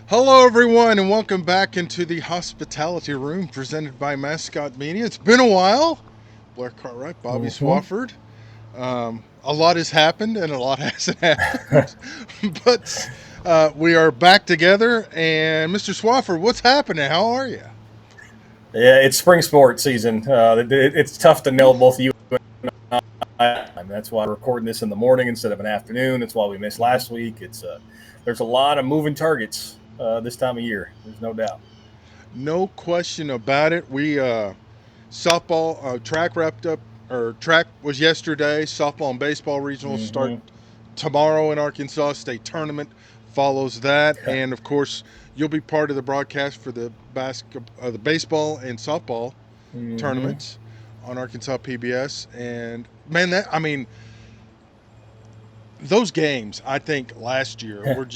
Hello, everyone, and welcome back into the hospitality room presented by Mascot Media. It's been a while. Blair Cartwright, Bobby Hmm. Swofford. A lot has happened and a lot hasn't happened, but we are back together. And Mr. Swofford, what's happening? How are you? Yeah, it's spring sports season. It's tough to nail both you and I. That's why we're recording this in the morning instead of an afternoon. That's why we missed Mhm. last week. There's a lot of moving targets this time of year. There's no doubt. No question about it. We softball track wrapped up, or track was yesterday. Softball and baseball regionals start Hmm. tomorrow in Arkansas. State tournament follows that, and of course, you'll be part of the broadcast for the baseball and softball Hmm. tournaments on Arkansas PBS. And man, those games I think last year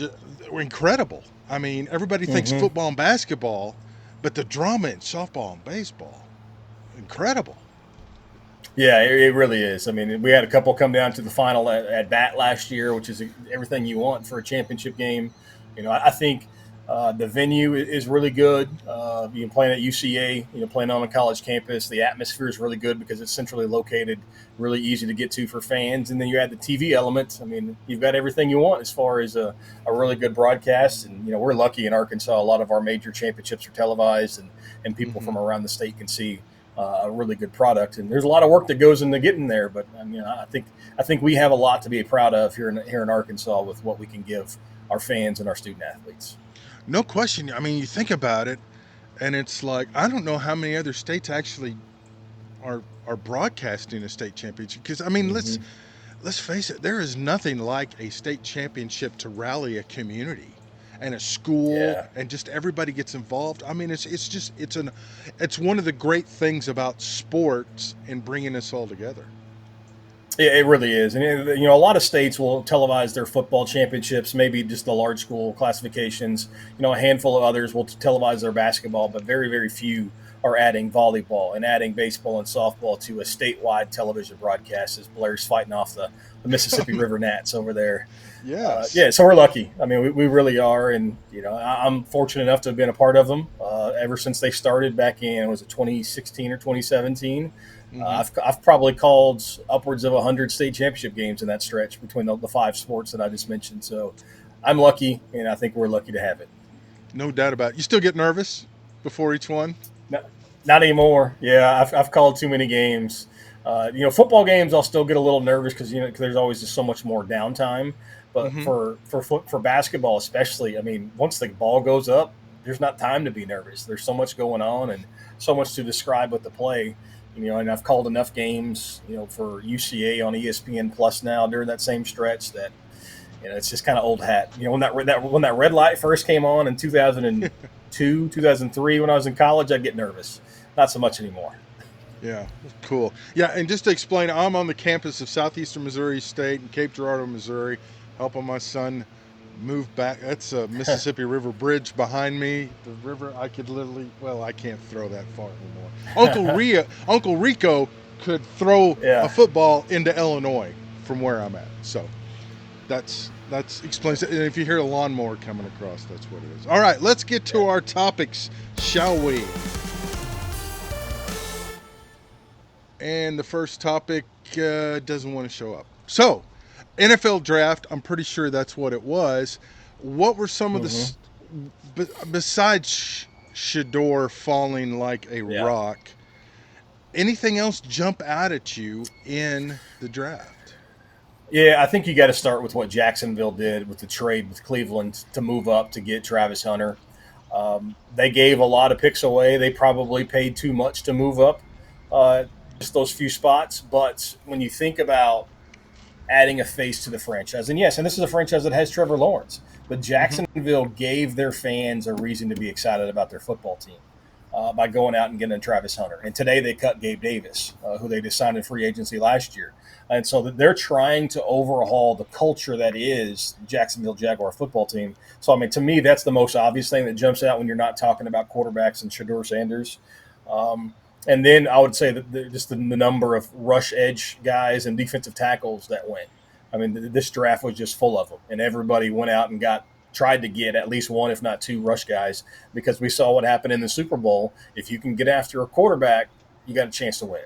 were incredible. I mean, everybody thinks Hmm. football and basketball, but the drama in softball and baseball, incredible. Yeah, it really is. I mean, we had a couple come down to the final at bat last year, which is everything you want for a championship game. I think the venue is really good. You can play at UCA, playing on a college campus. The atmosphere is really good because it's centrally located, really easy to get to for fans. And then you add the TV element. I mean, you've got everything you want as far as a really good broadcast. And, we're lucky in Arkansas. A lot of our major championships are televised, and people Hmm. from around the state can see a really good product. And there's a lot of work that goes into getting there. But I mean, I think we have a lot to be proud of here in Arkansas with what we can give our fans and our student athletes. No question. I mean, you think about it, and it's like I don't know how many other states actually are broadcasting a state championship. Because I mean, Hmm. let's face it, there is nothing like a state championship to rally a community and a school Yeah. and just everybody gets involved. I mean, it's one of the great things about sports and bringing us all together. It really is, and a lot of states will televise their football championships, maybe just the large school classifications. A handful of others will televise their basketball, but very, very few are adding volleyball and adding baseball and softball to a statewide television broadcast. As Blair's fighting off the Mississippi River Gnats over there. Yes. Yeah, so we're lucky. I mean, we really are, and I'm fortunate enough to have been a part of them ever since they started back in was it 2016 or 2017. Hmm. I've probably called upwards of 100 state championship games in that stretch between the five sports that I just mentioned. So I'm lucky, and I think we're lucky to have it. No doubt about it. You still get nervous before each one? No, not anymore. Yeah, I've called too many games. Football games I'll still get a little nervous because 'cause there's always just so much more downtime. But Hmm. for basketball especially, I mean, once the ball goes up, there's not time to be nervous. There's so much going on and so much to describe with the play. And I've called enough games, for UCA on ESPN Plus now during that same stretch that it's just kind of old hat. When that red light first came on in 2002, 2003, when I was in college, I'd get nervous. Not so much anymore. Yeah, cool. Yeah, and just to explain, I'm on the campus of Southeastern Missouri State in Cape Girardeau, Missouri, helping my son move back. That's a Mississippi River bridge behind me. The river, I could literally, well, I can't throw that far anymore. Uncle Rico could throw a Yeah. football into Illinois from where I'm at. So that's explains it. And if you hear a lawnmower coming across, that's what it is. All right, let's get to Yeah. our topics, shall we? And the first topic doesn't want to show up. So, NFL draft, I'm pretty sure that's what it was. What were some of Hmm. besides Shador falling like a Yeah. rock, anything else jump out at you in the draft? Yeah, I think you got to start with what Jacksonville did with the trade with Cleveland to move up to get Travis Hunter. They gave a lot of picks away. They probably paid too much to move up just those few spots. But when you think about adding a face to the franchise. And yes, and this is a franchise that has Trevor Lawrence, but Hmm. Jacksonville gave their fans a reason to be excited about their football team by going out and getting Travis Hunter. And today they cut Gabe Davis, who they just signed in free agency last year. And so they're trying to overhaul the culture that is the Jacksonville Jaguar football team. So, I mean, to me, that's the most obvious thing that jumps out when you're not talking about quarterbacks and Shador Sanders. And then I would say that just the number of rush edge guys and defensive tackles that went. I mean, this draft was just full of them, and everybody went out and got tried to get at least one, if not two, rush guys, because we saw what happened in the Super Bowl. If you can get after a quarterback, you got a chance to win.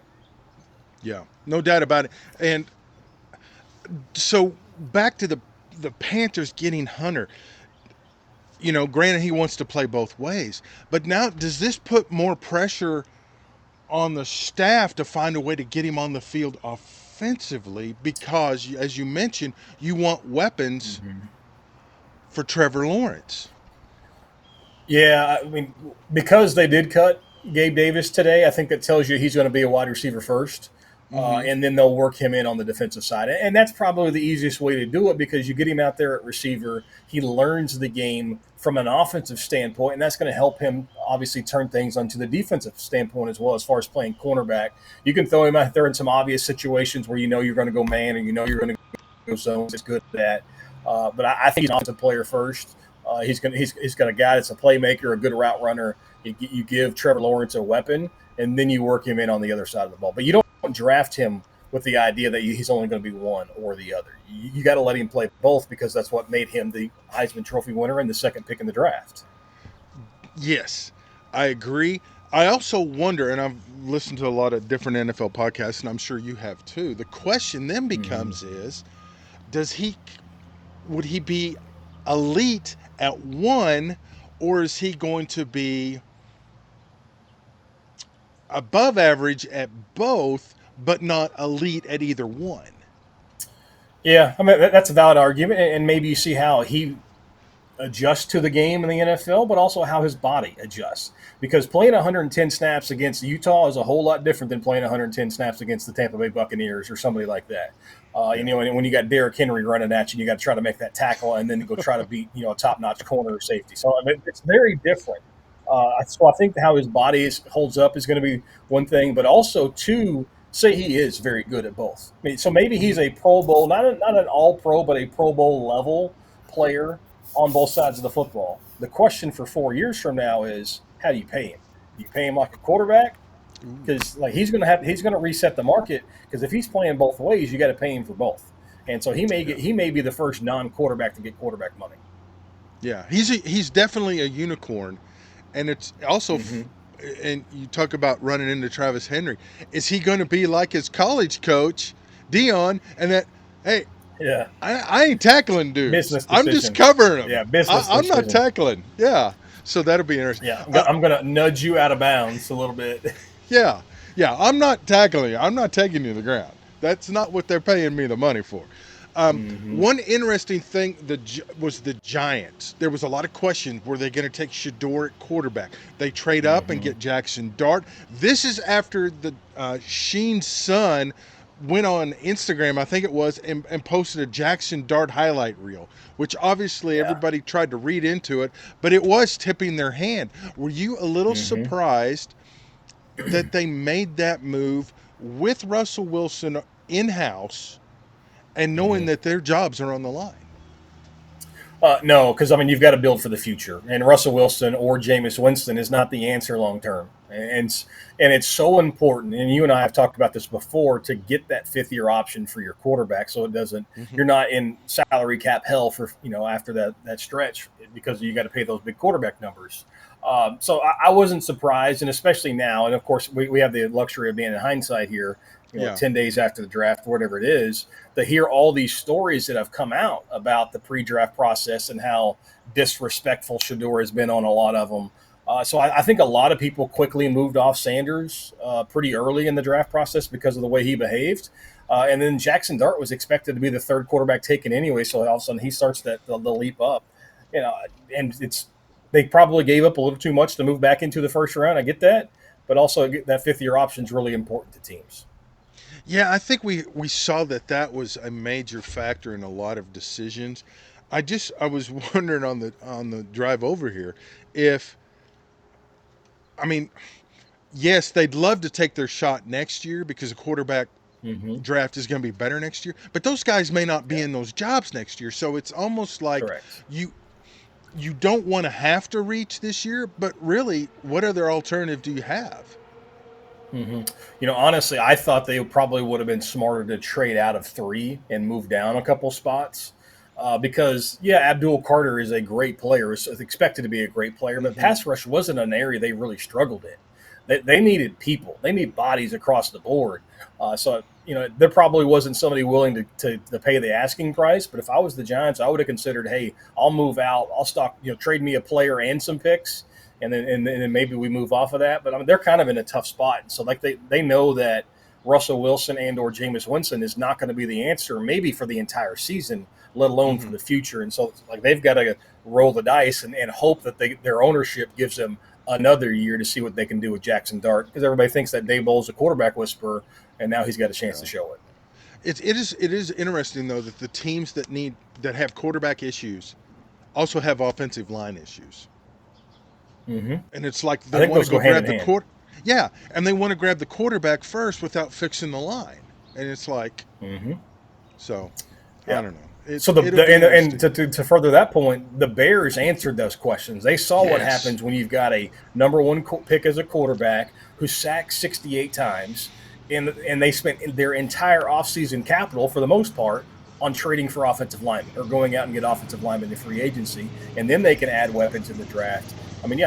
Yeah, no doubt about it. And so back to the Panthers getting Hunter. Granted he wants to play both ways, but now does this put more pressure on the staff to find a way to get him on the field offensively? Because, as you mentioned, you want weapons Mm-hmm. for Trevor Lawrence. Yeah, I mean, because they did cut Gabe Davis today, I think that tells you he's going to be a wide receiver first, Mm-hmm. and then they'll work him in on the defensive side. And that's probably the easiest way to do it because you get him out there at receiver. He learns the game from an offensive standpoint, and that's going to help him obviously turn things onto the defensive standpoint as well as far as playing cornerback. You can throw him out there in some obvious situations where you know you're going to go man or you know you're going to go zones. It's good at that. But I think he's an offensive player first. He's got a guy that's a playmaker, a good route runner. You give Trevor Lawrence a weapon, and then you work him in on the other side of the ball. But you don't draft him with the idea that he's only going to be one or the other. You got to let him play both because that's what made him the Heisman Trophy winner and the second pick in the draft. Yes, I agree. I also wonder, and I've listened to a lot of different NFL podcasts, and I'm sure you have too. The question then becomes is, does he would he be elite at one, or is he going to be above average at both, but not elite at either one? Yeah, I mean that's a valid argument, and maybe you see how he adjusts to the game in the NFL, but also how his body adjusts. Because playing 110 snaps against Utah is a whole lot different than playing 110 snaps against the Tampa Bay Buccaneers or somebody like that. When you got Derrick Henry running at you, you got to try to make that tackle and then go try to beat a top-notch corner or safety. So I mean, it's very different. So I think how his body holds up is going to be one thing, but also two. Say he is very good at both. I mean, so maybe he's a Pro Bowl, not an All Pro, but a Pro Bowl level player on both sides of the football. The question for 4 years from now is how do you pay him? Do you pay him like a quarterback? Because he's going to reset the market. Because if he's playing both ways, you got to pay him for both. And so he may be the first non-quarterback to get quarterback money. Yeah, he's definitely a unicorn, and it's also. Mm-hmm. And you talk about running into Travis Henry. Is he going to be like his college coach, Dion, and that, hey, Yeah, I ain't tackling dudes. business I'm just decision. covering them. Yeah, business I'm not decision. tackling. Yeah. So that'll be interesting. Yeah, I'm going to nudge you out of bounds a little bit. Yeah. Yeah. I'm not tackling you. I'm not taking you to the ground. That's not what they're paying me the money for. Mm-hmm. One interesting thing was the Giants. There was a lot of questions. Were they going to take Shador at quarterback? They trade up and Mm-hmm. get Jackson Dart. This is after the Sheen's son went on Instagram, I think it was, and posted a Jackson Dart highlight reel, which obviously Yeah. everybody tried to read into it, but it was tipping their hand. Were you a little Mm-hmm. surprised that they made that move with Russell Wilson in-house and knowing Mm-hmm. that their jobs are on the line? No, because I mean you've got to build for the future, and Russell Wilson or Jameis Winston is not the answer long term, and it's so important. And you and I have talked about this before to get that fifth-year option for your quarterback, so it doesn't Mm-hmm. you're not in salary cap hell for after that stretch because you got to pay those big quarterback numbers. So I wasn't surprised, and especially now, and of course we have the luxury of being in hindsight here. Yeah. 10 days after the draft, whatever it is, to hear all these stories that have come out about the pre-draft process and how disrespectful Shador has been on a lot of them. So I think a lot of people quickly moved off Sanders pretty early in the draft process because of the way he behaved. And then Jackson Dart was expected to be the third quarterback taken anyway, so all of a sudden he starts the leap up. And they probably gave up a little too much to move back into the first round. I get that, but also that fifth-year option is really important to teams. Yeah, I think we saw that was a major factor in a lot of decisions. I was wondering on the drive over here if, I mean, yes, they'd love to take their shot next year because the quarterback Mm-hmm. draft is going to be better next year, but those guys may not be Yeah, in those jobs next year. So it's almost like correct. you you don't want to have to reach this year, but really, what other alternative do you have? Hmm. Honestly, I thought they probably would have been smarter to trade out of three and move down a couple spots. because Abdul Carter is a great player, is expected to be a great player, but Mm-hmm. pass rush wasn't an area they really struggled in. They needed people, they need bodies across the board. So there probably wasn't somebody willing to pay the asking price. But if I was the Giants, I would have considered, hey, I'll move out, I'll stock, trade me a player and some picks, and then maybe we move off of that. But I mean, they're kind of in a tough spot, so like they know that Russell Wilson and or Jameis Winston is not going to be the answer, maybe for the entire season, let alone for Mm-hmm. the future. And so, like, they've got to roll the dice and hope that their ownership gives them another year to see what they can do with Jackson Dart, because everybody thinks that Daboll's a quarterback whisperer, and now he's got a chance to Yeah. show it. It is interesting though that the teams that have quarterback issues also have offensive line issues, Mm-hmm. and it's like I they think want to those go go hand grab in the hand. court. Yeah, and they want to grab the quarterback first without fixing the line, and it's like Mm-hmm. so. I Yeah. don't know. So It'll be and interesting. to further that point, the Bears answered those questions. They saw what Yes. happens when you've got a number one pick as a quarterback who sacked 68 times, and they spent their entire offseason capital for the most part on trading for offensive linemen or going out and get offensive linemen in free agency, and then they can add weapons in the draft. I mean,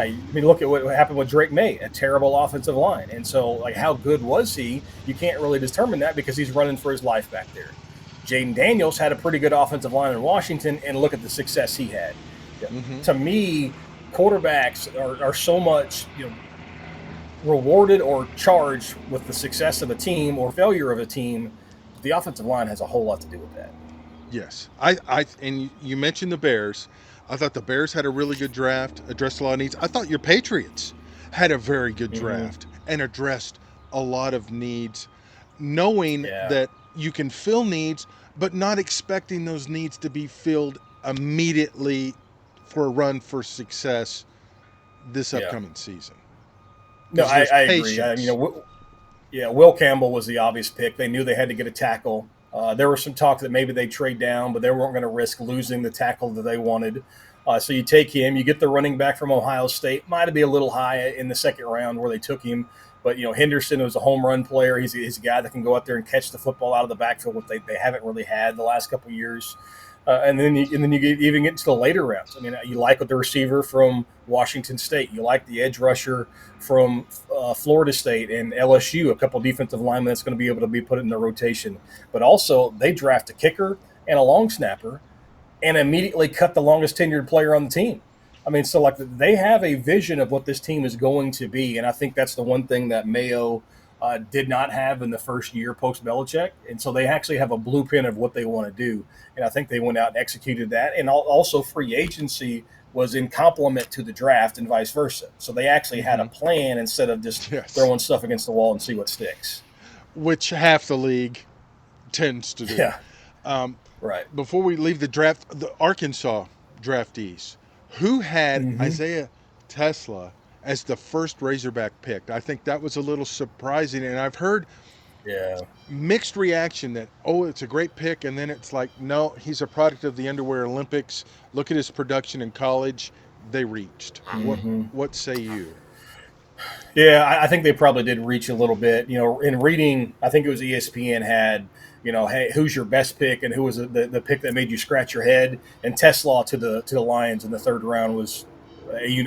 look at what happened with Drake May, a terrible offensive line, and so like how good was he? You can't really determine that because he's running for his life back there. Jaden Daniels had a pretty good offensive line in Washington, and look at the success he had. Yeah. Mm-hmm. To me, quarterbacks are so much rewarded or charged with the success of a team or failure of a team. The offensive line has a whole lot to do with that. Yes. And you mentioned the Bears. I thought the Bears had a really good draft, addressed a lot of needs. I thought your Patriots had a very good Mm-hmm. draft and addressed a lot of needs, knowing Yeah, that you can fill needs, but not expecting those needs to be filled immediately for a run for success this yeah. upcoming season. No, Because there's I agree. patience. Will Campbell was the obvious pick. They knew they had to get a tackle. There was some talk that maybe they trade down, but they weren't going to risk losing the tackle that they wanted. So you take him. You get the running back from Ohio State. Might be a little high in the second round where they took him, but Henderson was a home run player. He's a guy that can go out there and catch the football out of the backfield, what they haven't really had the last couple of years. Even get into the later rounds. I mean, you like the receiver from Washington State. You like the edge rusher from Florida State and LSU, a couple defensive linemen that's going to be able to be put in the rotation. But also, they draft a kicker and a long snapper and immediately cut the longest tenured player on the team. I mean, so like they have a vision of what this team is going to be, and I think that's the one thing that Mayo did not have in the first year post Belichick, and so they actually have a blueprint of what they want to do, and I think they went out and executed that, and also free agency was in complement to the draft and vice versa. So they actually had a Mm-hmm. plan instead of just Yes. throwing stuff against the wall and see what sticks. Which half the league tends to do. Yeah, Um, right. Before we leave the draft, the Arkansas draftees, who had Mm-hmm. Isaiah Tesla as the first Razorback picked. I think that was a little surprising, and I've heard Yeah. mixed reaction that it's a great pick, and then it's like no, he's a product of the underwear Olympics. Look at his production in college. They reached. What Mm-hmm. what say you? Yeah, I think they probably did reach a little bit. In reading, I think it was ESPN had, hey, who's your best pick and who was the pick that made you scratch your head? And Tesla to the Lions in the third round was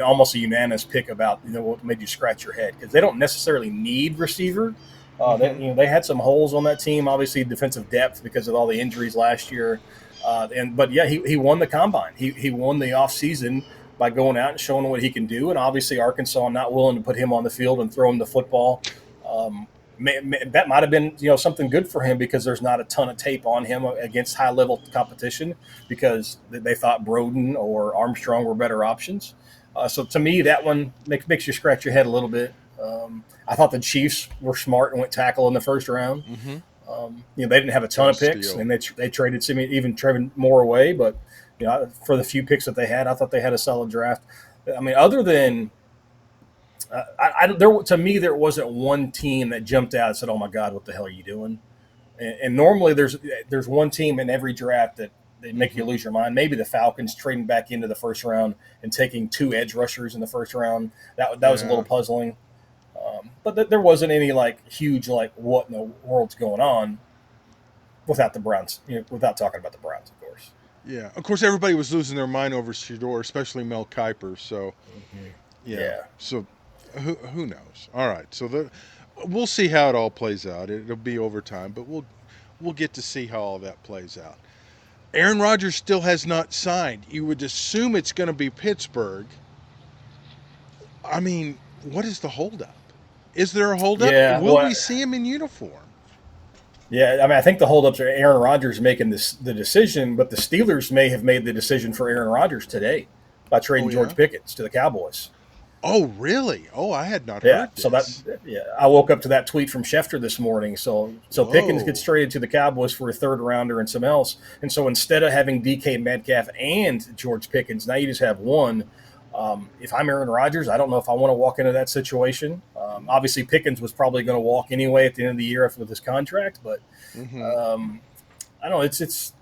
almost a unanimous pick about what made you scratch your head because they don't necessarily need receiver. Mm-hmm. They had some holes on that team, obviously defensive depth because of all the injuries last year. But yeah, he won the combine. He won the offseason by going out and showing what he can do. And obviously, Arkansas not willing to put him on the field and throw him the football. That might have been something good for him because there's not a ton of tape on him against high level competition because they thought Broden or Armstrong were better options. So to me, that one makes you scratch your head a little bit. I thought the Chiefs were smart and went tackle in the first round. Mm-hmm. They didn't have a What ton a of picks, steal. and they traded even Trevin Moore away. But for the few picks that they had, I thought they had a solid draft. I mean, other than to me, there wasn't one team that jumped out and said, "Oh my God, what the hell are you doing?" And normally, there's one team in every draft that they make you Mm-hmm. lose your mind. Maybe the Falcons trading back into the first round and taking two edge rushers in the first round. That was a little Yeah. puzzling. But there wasn't any like huge like what in the world's going on without the Browns. Without talking about the Browns, of course. Yeah. Of course, everybody was losing their mind over Shador, especially Mel Kiper. So, Mm-hmm. yeah. Yeah. So, who knows? All right. So we'll see how it all plays out. It'll be overtime, but we'll get to see how all that plays out. Aaron Rodgers still has not signed. You would assume it's going to be Pittsburgh. I mean, what is the holdup? Is there a holdup? Yeah. Will Well, we see him in uniform? yeah. I mean, I think the holdups are Aaron Rodgers making the decision, but the Steelers may have made the decision for Aaron Rodgers today by Oh trading yeah. George Pickens to the Cowboys. Oh really? Oh, I had not Yeah. heard So that this. yeah, I woke up to that tweet from Schefter this morning. So Pickens gets Whoa. traded to the Cowboys for a third rounder and some else. And so instead of having DK Metcalf and George Pickens, now you just have one. If I'm Aaron Rodgers, I don't know if I want to walk into that situation. Obviously, Pickens was probably going to walk anyway at the end of the year with his contract, but Mm-hmm. um, I don't know. It's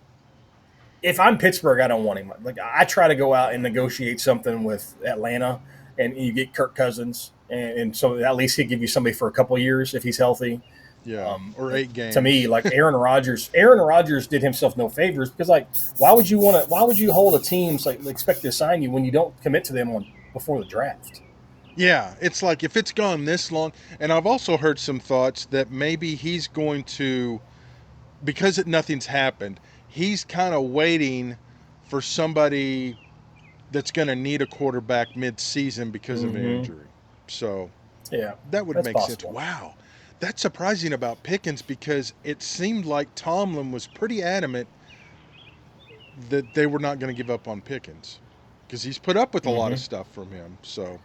if I'm Pittsburgh, I don't want him. Like I try to go out and negotiate something with Atlanta, and you get Kirk Cousins, and so at least he'd give you somebody for a couple of years if he's healthy. Yeah. Or But eight to me, games. like Aaron Rodgers did himself no favors because like why would you want to? Why would you hold a team like expect to sign you when you don't commit to them before the draft? Yeah, it's like if it's gone this long, and I've also heard some thoughts that maybe he's going to, because nothing's happened, he's kind of waiting for somebody that's going to need a quarterback mid-season because of an Mm-hmm. injury. So Yeah, that would that's make sense. possible. Wow. That's surprising about Pickens because it seemed like Tomlin was pretty adamant that they were not going to give up on Pickens because he's put up with a lot of Mm-hmm. stuff from him. So,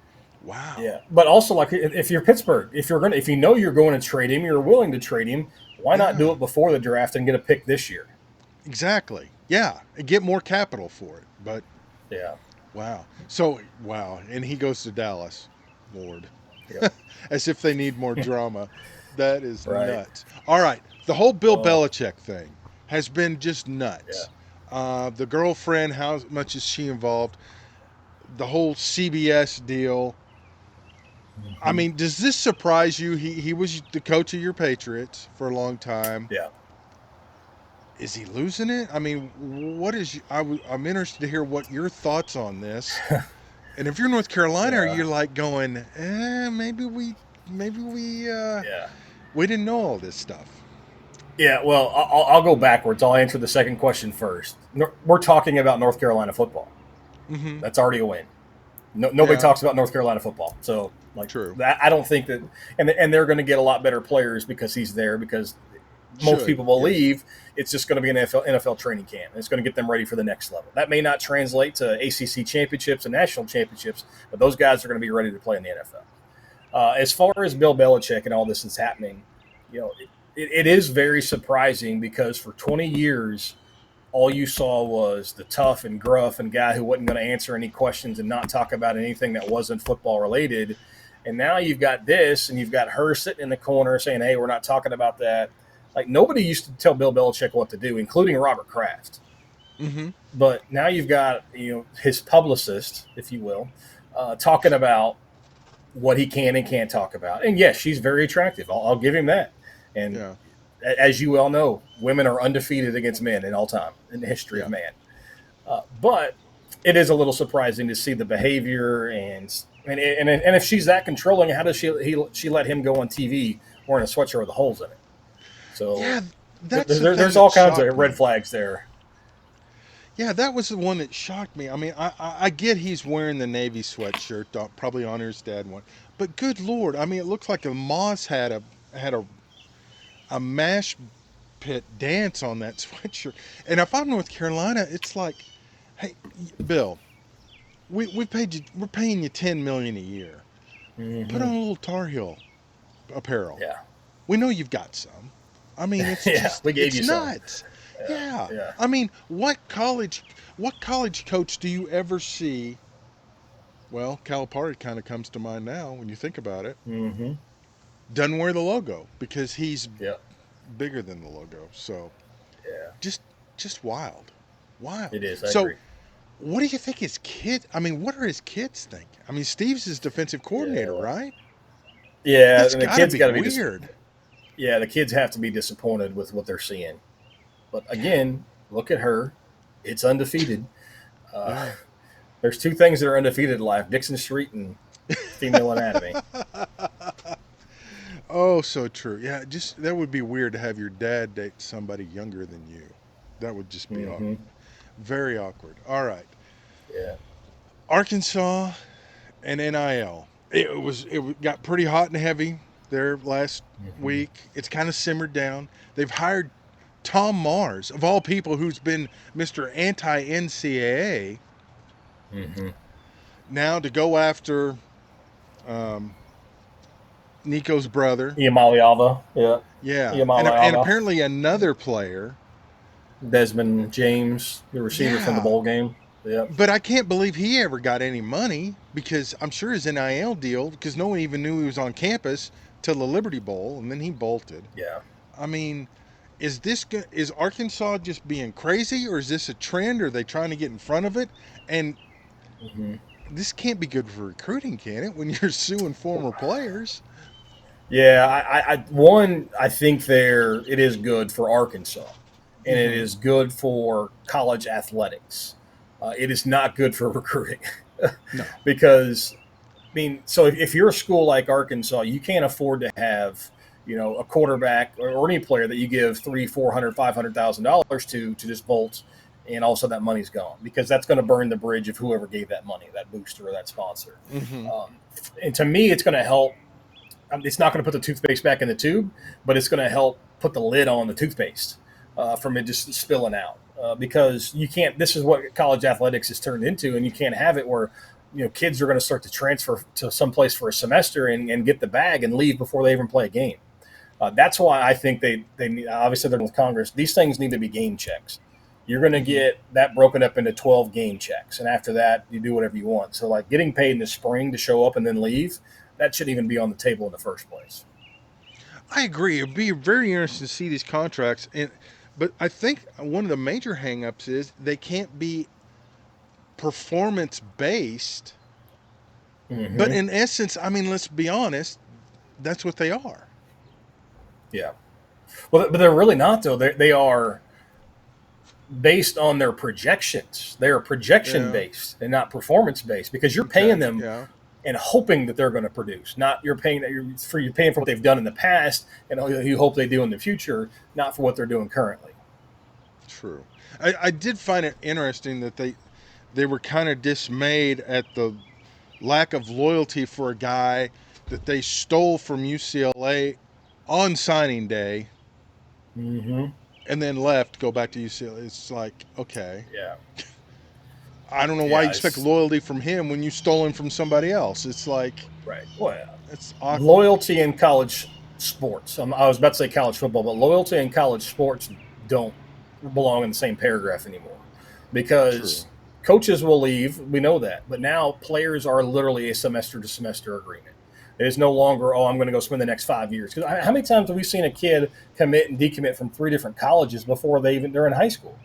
wow. Yeah, but also like if you're Pittsburgh, if you know you're going to trade him, you're willing to trade him. Why not do Yeah, it before the draft and get a pick this year? exactly. Yeah, and get more capital for it. But Yeah. wow. So, wow. And he goes to Dallas. Lord. Yep. As if they need more drama. That is Right. nuts. All right. The whole Bill Oh. Belichick thing has been just Yeah. nuts. The girlfriend, how much is she involved? The whole CBS deal. I Hmm. mean, does this surprise you? He was the coach of your Patriots for a long time. Yeah. Is he losing it? I mean, what is? I'm interested to hear what your thoughts on this. And if you're North Carolina, are Yeah. you like going, maybe Yeah. we didn't know all this stuff. Yeah. Well, I'll go backwards. I'll answer the second question first. We're talking about North Carolina football. Mm-hmm. That's already a win. No, nobody Yeah, talks about North Carolina football. So like true. that, I don't think that, and they're going to get a lot better players because he's there. Because most Should people yes. believe it's just going to be an NFL training camp. It's going to get them ready for the next level. That may not translate to ACC championships and national championships, but those guys are going to be ready to play in the NFL. As far as Bill Belichick and all this is happening, it is very surprising because for 20 years, all you saw was the tough and gruff and guy who wasn't going to answer any questions and not talk about anything that wasn't football related. And now you've got this, and you've got her sitting in the corner saying, "Hey, we're not talking about that." Like nobody used to tell Bill Belichick what to do, including Robert Kraft. Mm-hmm. But now you've got his publicist, if you will, talking about what he can and can't talk about. And yes, she's very attractive. I'll give him that. And Yeah, as you well know, women are undefeated against men in all time in the history of yeah, man. But it is a little surprising to see the behavior and if she's that controlling, how does she let him go on TV wearing a sweatshirt with the holes in it? So yeah. That's the thing there's that all kinds shocked of red me. flags there. Yeah, that was the one that shocked me. I mean, I get he's wearing the navy sweatshirt, probably honors dad one, but good lord, I mean, it looks like a moss had a mash pit dance on that sweatshirt. And if I'm North Carolina, it's like, hey, Bill, we're paying you 10 million a year. Put Hmm. on a little Tar Heel apparel. Yeah, We know you've got some. I mean, it's yeah, just we gave it's you some. nuts. Yeah, Yeah. yeah, I mean, what college coach do you ever see? Well, Calipari kind of comes to mind now when you think about it. hmm, Doesn't wear the logo because he's yeah, bigger than the logo. So yeah. just just wild. Wild. It is. I So agree. what do you think his kid I mean, what are his kids thinking? I mean, Steve's his defensive coordinator, Yeah, right? yeah. That's And the gotta kids be got to be weird. yeah. The kids have to be disappointed with what they're seeing. But again, look at her. It's undefeated. Yeah. There's two things that are undefeated in life: Dixon Street and female anatomy. Oh, so true. Yeah, just that would be weird to have your dad date somebody younger than you. That would just be Hmm. very awkward. All right. Yeah. Arkansas and NIL. It got pretty hot and heavy there last Hmm. week. It's kind of simmered down. They've hired Tom Mars, of all people, who's been Mr. Anti NCAA, Hmm. now to go after um, Nico's brother. Iamaliava. Yeah. Yeah, and Iamaliava. apparently another player. Desmond James, the receiver from the Yeah, bowl game. Yep. but I can't believe he ever got any money because I'm sure his NIL deal, because no one even knew he was on campus till the Liberty Bowl, and then he bolted. Yeah. I mean, is Arkansas just being crazy, or is this a trend? Or are they trying to get in front of it? And Hmm. this can't be good for recruiting, can it? When you're suing former players. Yeah. I think it is good for Arkansas, and it Mm-hmm. is good for college athletics. It is not good for recruiting No. because so if you're a school like Arkansas, you can't afford to have a quarterback or any player that you give three, 400, $500,000 to just bolt, and also that money's gone because that's going to burn the bridge of whoever gave that money, that booster or that sponsor. Mm-hmm. And to me, it's going to help. It's not going to put the toothpaste back in the tube, but it's going to help put the lid on the toothpaste from it just spilling out. Because you can't. This is what college athletics has turned into, and you can't have it where kids are going to start to transfer to someplace for a semester and get the bag and leave before they even play a game. That's why I think they need, obviously they're with Congress. These things need to be game checks. You're going to Mm-hmm. get that broken up into 12 game checks, and after that, you do whatever you want. So, like getting paid in the spring to show up and then leave, that shouldn't even be on the table in the first place. I agree. It'd be very interesting to see these contracts, but I think one of the major hangups is they can't be performance based. But Hmm. in essence, I mean, let's be honest, that's what they are. Yeah. Well, but they're really not though. They are based on their projections. They are projection Yeah. based and not performance based because you're paying Okay. them Yeah. and hoping that they're going to produce. Not you're paying for what they've done in the past and you hope they do in the future, not for what they're doing currently. True. I did find it interesting that they were kind of dismayed at the lack of loyalty for a guy that they stole from UCLA on signing day Hmm. and then left to go back to UCLA. It's like, okay, Yeah. I don't know why you Yeah. expect It's loyalty from him when you stole him from somebody else. It's like, right. Well, it's awkward. loyalty in college sports. I was about to say college football, but loyalty in college sports don't belong in the same paragraph anymore True. because coaches will leave. We know that, but now players are literally a semester to semester agreement. It is no longer, I'm going to go spend the next 5 years. Because how many times have we seen a kid commit and decommit from three different colleges before they're in high school,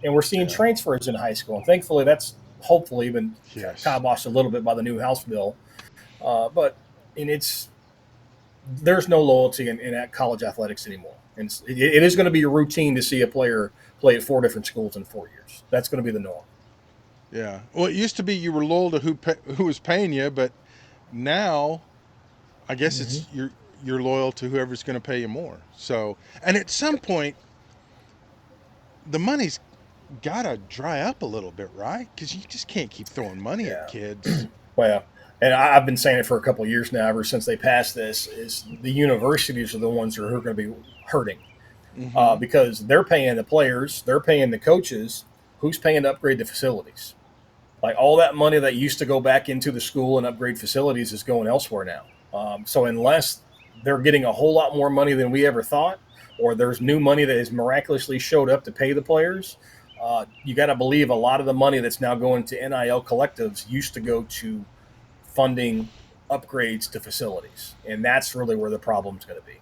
and we're seeing Yeah. transfers in high school, and thankfully that's hopefully been Yes. kiboshed a little bit by the new House bill, but and there's no loyalty in college athletics anymore. And it is going to be a routine to see a player play at four different schools in 4 years. That's going to be the norm. Yeah. Well, it used to be you were loyal to who was paying you, but now I guess Hmm. it's you're loyal to whoever's going to pay you more. So, and at some point, the money's got to dry up a little bit, right? Because you just can't keep throwing money at Yeah. kids. Well, and I've been saying it for a couple of years now, ever since they passed this, is the universities are the ones who are going to be hurting Mm-hmm. because they're paying the players, they're paying the coaches. Who's paying to upgrade the facilities? Like all that money that used to go back into the school and upgrade facilities is going elsewhere now. So unless they're getting a whole lot more money than we ever thought, or there's new money that has miraculously showed up to pay the players, you got to believe a lot of the money that's now going to NIL collectives used to go to funding upgrades to facilities, and that's really where the problem's going to be.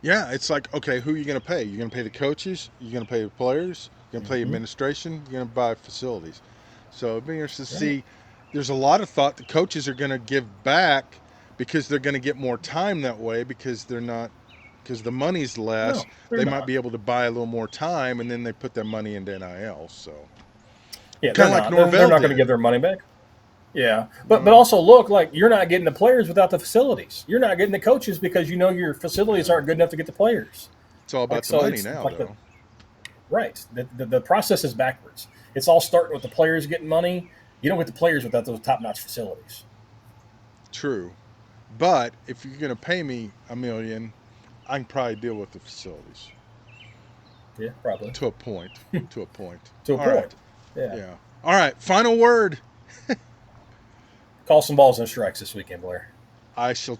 Yeah, it's like, okay, who are you going to pay? You're going to pay the coaches? You're going to pay the players? You're going to pay Hmm. administration? You're going to buy facilities? So it'd be interesting to Right. see. There's a lot of thought the coaches are going to give back because they're going to get more time that way because they're not because the money's less. No, they're They might not. be able to buy a little more time, and then they put their money into NIL. So Yeah, Kind of like Norvell they're not going to did. give their money back. Yeah, but also look, like, you're not getting the players without the facilities. You're not getting the coaches because you know your facilities aren't good enough to get the players. It's all about Like, the so money it's now, like though. right. The process is backwards. It's all starting with the players getting money. You don't get the players without those top-notch facilities. True. But if you're going to pay me $1 million, I can probably deal with the facilities Yeah, probably. to a point. To a point. To a All right. point. Yeah. Yeah. All right. Final word. Call some balls and strikes this weekend, Blair. I shall